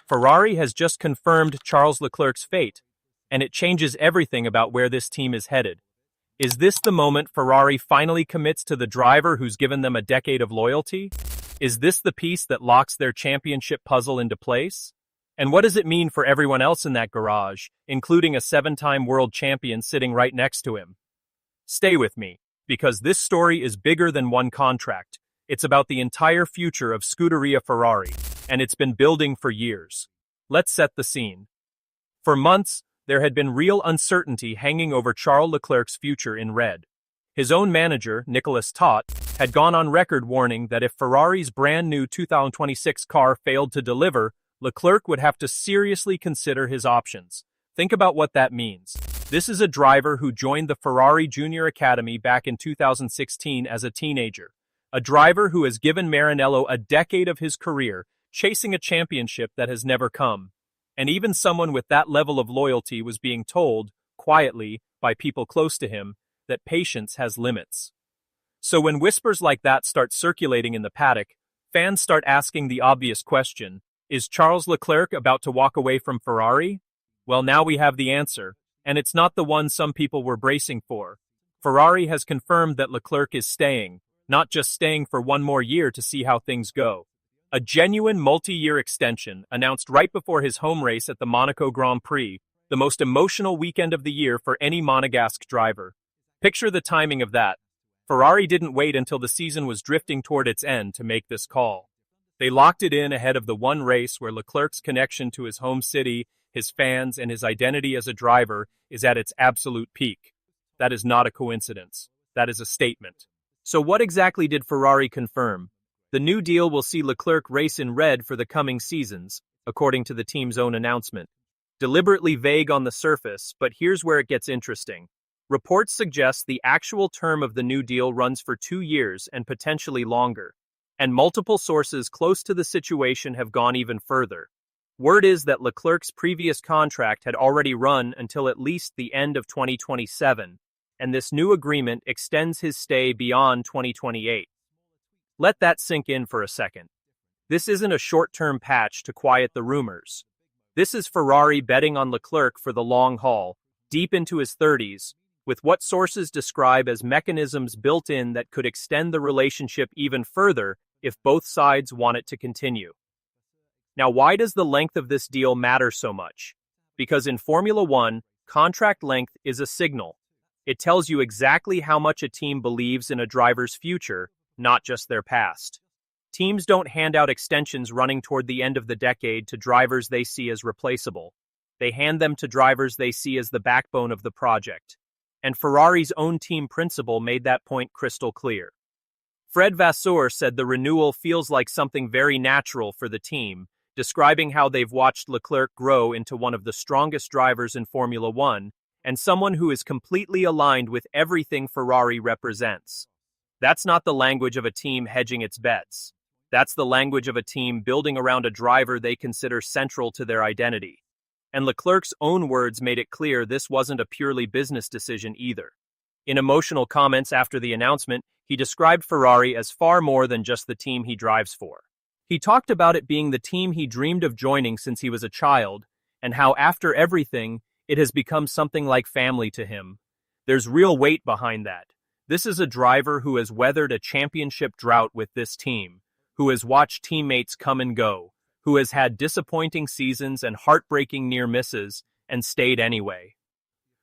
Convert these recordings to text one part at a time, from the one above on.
Ferrari has just confirmed Charles Leclerc's fate, and it changes everything about where this team is headed. Is this the moment Ferrari finally commits to the driver who's given them a decade of loyalty? Is this the piece that locks their championship puzzle into place? And what does it mean for everyone else in that garage, including a 7-time world champion sitting right next to him? Stay with me, because this story is bigger than one contract. It's about the entire future of Scuderia Ferrari, and it's been building for years. Let's set the scene. For months, there had been real uncertainty hanging over Charles Leclerc's future in red. His own manager, Nicolas Tot, had gone on record warning that if Ferrari's brand new 2026 car failed to deliver, Leclerc would have to seriously consider his options. Think about what that means. This is a driver who joined the Ferrari Junior Academy back in 2016 as a teenager. A driver who has given Maranello a decade of his career, chasing a championship that has never come. And even someone with that level of loyalty was being told, quietly, by people close to him, that patience has limits. So when whispers like that start circulating in the paddock, fans start asking the obvious question, is Charles Leclerc about to walk away from Ferrari? Well, now we have the answer, and it's not the one some people were bracing for. Ferrari has confirmed that Leclerc is staying, not just staying for one more year to see how things go. A genuine multi-year extension announced right before his home race at the Monaco Grand Prix, the most emotional weekend of the year for any Monegasque driver. Picture the timing of that. Ferrari didn't wait until the season was drifting toward its end to make this call. They locked it in ahead of the one race where Leclerc's connection to his home city, his fans, and his identity as a driver is at its absolute peak. That is not a coincidence. That is a statement. So what exactly did Ferrari confirm? The new deal will see Leclerc race in red for the coming seasons, according to the team's own announcement. Deliberately vague on the surface, but here's where it gets interesting. Reports suggest the actual term of the new deal runs for 2 years and potentially longer. And multiple sources close to the situation have gone even further. Word is that Leclerc's previous contract had already run until at least the end of 2027, and this new agreement extends his stay beyond 2028. Let that sink in for a second. This isn't a short-term patch to quiet the rumors. This is Ferrari betting on Leclerc for the long haul, deep into his 30s, with what sources describe as mechanisms built in that could extend the relationship even further if both sides want it to continue. Now, why does the length of this deal matter so much? Because in Formula One, contract length is a signal. It tells you exactly how much a team believes in a driver's future, not just their past. Teams don't hand out extensions running toward the end of the decade to drivers they see as replaceable. They hand them to drivers they see as the backbone of the project. And Ferrari's own team principal made that point crystal clear. Fred Vasseur said the renewal feels like something very natural for the team, describing how they've watched Leclerc grow into one of the strongest drivers in Formula One, and someone who is completely aligned with everything Ferrari represents. That's not the language of a team hedging its bets. That's the language of a team building around a driver they consider central to their identity. And Leclerc's own words made it clear this wasn't a purely business decision either. In emotional comments after the announcement, he described Ferrari as far more than just the team he drives for. He talked about it being the team he dreamed of joining since he was a child, and how after everything, it has become something like family to him. There's real weight behind that. This is a driver who has weathered a championship drought with this team, who has watched teammates come and go, who has had disappointing seasons and heartbreaking near misses, and stayed anyway.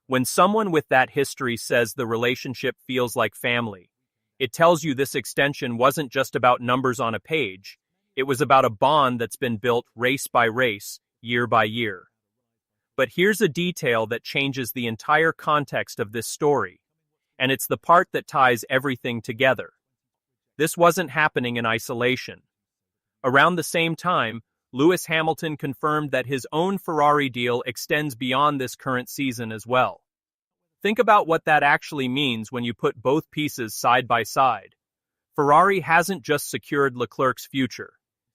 When someone with that history says the relationship feels like family, it tells you this extension wasn't just about numbers on a page, it was about a bond that's been built race by race, year by year. But here's a detail that changes the entire context of this story, and it's the part that ties everything together. This wasn't happening in isolation. Around the same time, Lewis Hamilton confirmed that his own Ferrari deal extends beyond this current season as well. Think about what that actually means when you put both pieces side by side. Ferrari hasn't just secured Leclerc's future.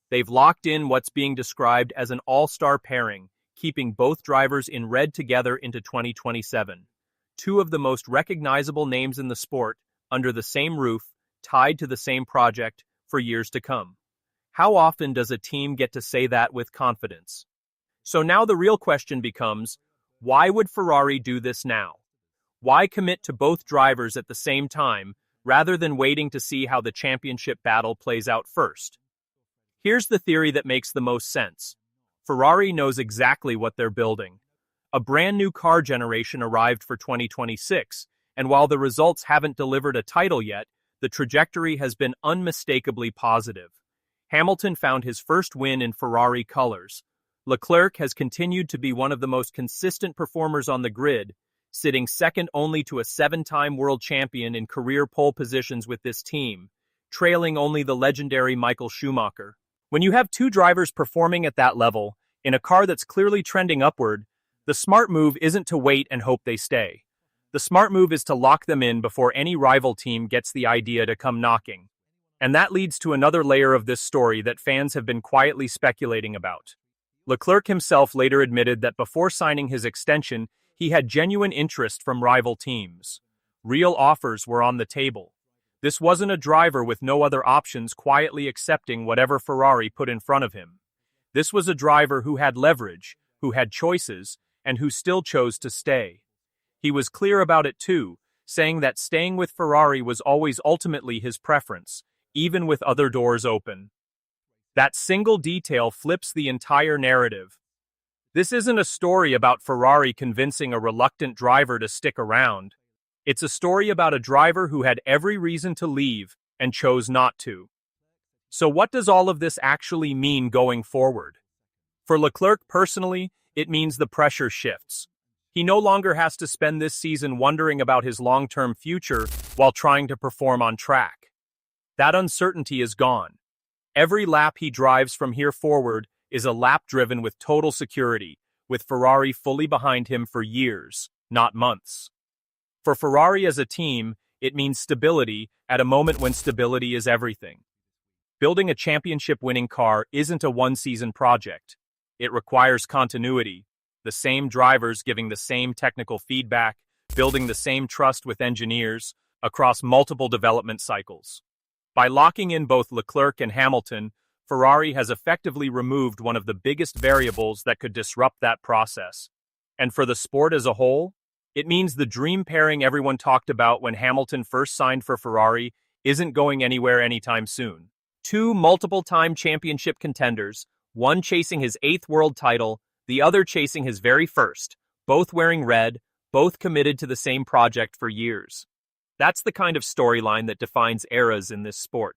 They've locked in what's being described as an all-star pairing, keeping both drivers in red together into 2027. Two of the most recognizable names in the sport, under the same roof, tied to the same project, for years to come. How often does a team get to say that with confidence? So now the real question becomes, why would Ferrari do this now? Why commit to both drivers at the same time, rather than waiting to see how the championship battle plays out first? Here's the theory that makes the most sense. Ferrari knows exactly what they're building. A brand new car generation arrived for 2026, and while the results haven't delivered a title yet, the trajectory has been unmistakably positive. Hamilton found his first win in Ferrari colors. Leclerc has continued to be one of the most consistent performers on the grid, sitting second only to a 7-time world champion in career pole positions with this team, trailing only the legendary Michael Schumacher. When you have two drivers performing at that level, in a car that's clearly trending upward, the smart move isn't to wait and hope they stay. The smart move is to lock them in before any rival team gets the idea to come knocking. And that leads to another layer of this story that fans have been quietly speculating about. Leclerc himself later admitted that before signing his extension, he had genuine interest from rival teams. Real offers were on the table. This wasn't a driver with no other options quietly accepting whatever Ferrari put in front of him. This was a driver who had leverage, who had choices, and who still chose to stay. He was clear about it too, saying that staying with Ferrari was always ultimately his preference, even with other doors open. That single detail flips the entire narrative. This isn't a story about Ferrari convincing a reluctant driver to stick around. It's a story about a driver who had every reason to leave and chose not to. So what does all of this actually mean going forward? For Leclerc personally, it means the pressure shifts. He no longer has to spend this season wondering about his long-term future while trying to perform on track. That uncertainty is gone. Every lap he drives from here forward is a lap driven with total security, with Ferrari fully behind him for years, not months. For Ferrari as a team, it means stability at a moment when stability is everything. Building a championship-winning car isn't a one-season project. It requires continuity, the same drivers giving the same technical feedback, building the same trust with engineers across multiple development cycles. By locking in both Leclerc and Hamilton, Ferrari has effectively removed one of the biggest variables that could disrupt that process. And for the sport as a whole, it means the dream pairing everyone talked about when Hamilton first signed for Ferrari isn't going anywhere anytime soon. Two multiple-time championship contenders, one chasing his 8th world title, the other chasing his very first, both wearing red, both committed to the same project for years. That's the kind of storyline that defines eras in this sport.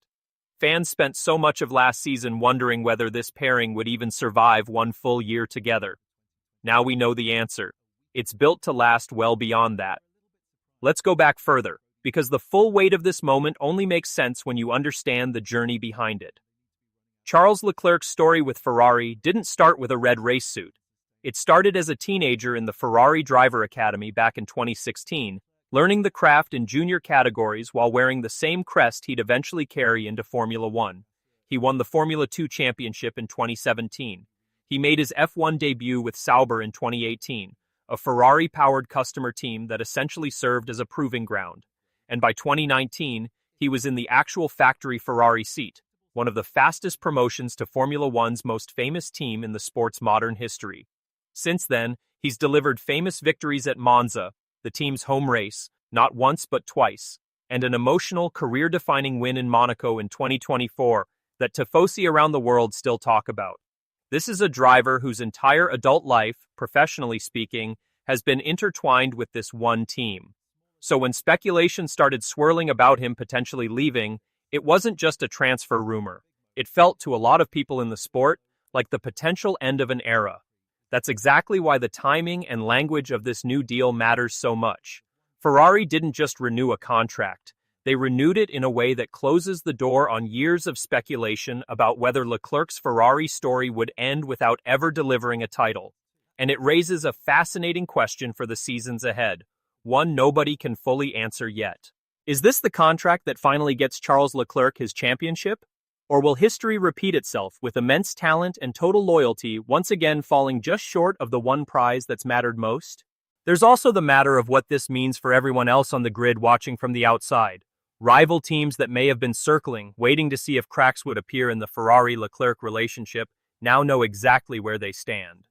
Fans spent so much of last season wondering whether this pairing would even survive one full year together. Now we know the answer. It's built to last well beyond that. Let's go back further, because the full weight of this moment only makes sense when you understand the journey behind it. Charles Leclerc's story with Ferrari didn't start with a red race suit. It started as a teenager in the Ferrari Driver Academy back in 2016, learning the craft in junior categories while wearing the same crest he'd eventually carry into Formula One. He won the Formula 2 championship in 2017. He made his F1 debut with Sauber in 2018, a Ferrari-powered customer team that essentially served as a proving ground. And by 2019, he was in the actual factory Ferrari seat, one of the fastest promotions to Formula One's most famous team in the sport's modern history. Since then, he's delivered famous victories at Monza, the team's home race, not once but twice, and an emotional, career-defining win in Monaco in 2024 that tifosi around the world still talk about. This is a driver whose entire adult life, professionally speaking, has been intertwined with this one team. So when speculation started swirling about him potentially leaving, it wasn't just a transfer rumor. It felt to a lot of people in the sport like the potential end of an era. That's exactly why the timing and language of this new deal matters so much. Ferrari didn't just renew a contract. They renewed it in a way that closes the door on years of speculation about whether Leclerc's Ferrari story would end without ever delivering a title. And it raises a fascinating question for the seasons ahead, one nobody can fully answer yet. Is this the contract that finally gets Charles Leclerc his championship? Or will history repeat itself with immense talent and total loyalty once again falling just short of the one prize that's mattered most? There's also the matter of what this means for everyone else on the grid watching from the outside. Rival teams that may have been circling, waiting to see if cracks would appear in the Ferrari-Leclerc relationship, now know exactly where they stand.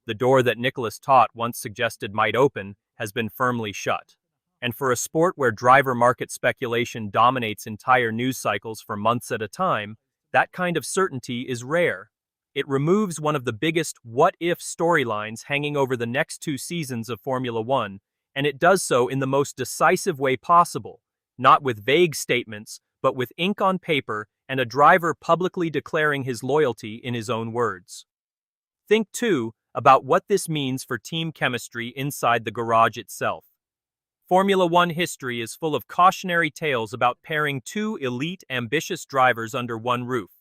The door that Nicholas Tott once suggested might open has been firmly shut. And for a sport where driver market speculation dominates entire news cycles for months at a time, that kind of certainty is rare. It removes one of the biggest what-if storylines hanging over the next 2 seasons of Formula One, and it does so in the most decisive way possible, not with vague statements, but with ink on paper and a driver publicly declaring his loyalty in his own words. Think, too, about what this means for team chemistry inside the garage itself. Formula One history is full of cautionary tales about pairing two elite, ambitious drivers under one roof,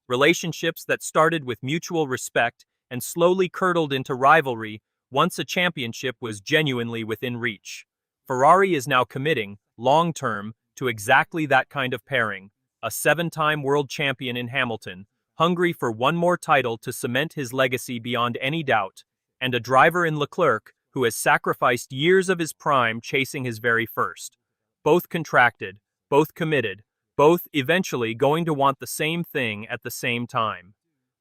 relationships that started with mutual respect and slowly curdled into rivalry once a championship was genuinely within reach. Ferrari is now committing, long-term, to exactly that kind of pairing, a 7-time world champion in Hamilton, hungry for one more title to cement his legacy beyond any doubt, and a driver in Leclerc who has sacrificed years of his prime chasing his very first. Both contracted, both committed, both eventually going to want the same thing at the same time.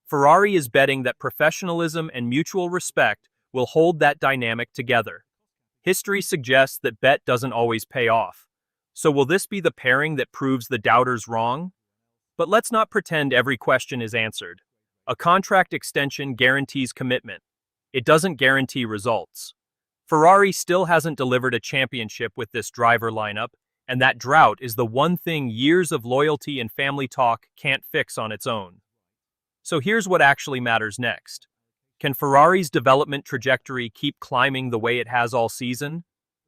Ferrari is betting that professionalism and mutual respect will hold that dynamic together. History suggests that bet doesn't always pay off. So will this be the pairing that proves the doubters wrong? But let's not pretend every question is answered. A contract extension guarantees commitment. It doesn't guarantee results. Ferrari still hasn't delivered a championship with this driver lineup, and that drought is the one thing years of loyalty and family talk can't fix on its own. So here's what actually matters next. Can Ferrari's development trajectory keep climbing the way it has all season?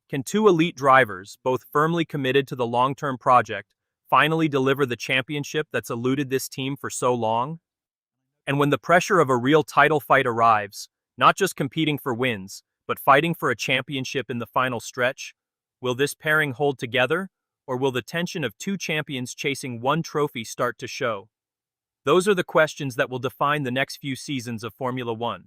Can two elite drivers, both firmly committed to the long-term project, finally deliver the championship that's eluded this team for so long? And when the pressure of a real title fight arrives, not just competing for wins, but fighting for a championship in the final stretch, will this pairing hold together, or will the tension of two champions chasing one trophy start to show? Those are the questions that will define the next few seasons of Formula One.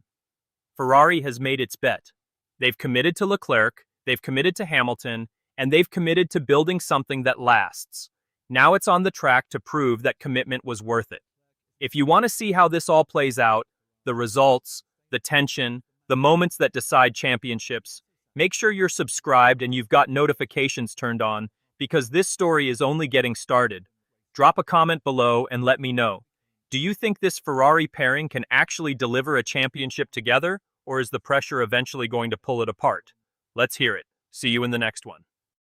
Ferrari has made its bet. They've committed to Leclerc, they've committed to Hamilton, and they've committed to building something that lasts. Now it's on the track to prove that commitment was worth it. If you want to see how this all plays out, the results, the tension, the moments that decide championships, make sure you're subscribed and you've got notifications turned on, because this story is only getting started. Drop a comment below and let me know. Do you think this Ferrari pairing can actually deliver a championship together, or is the pressure eventually going to pull it apart? Let's hear it. See you in the next one.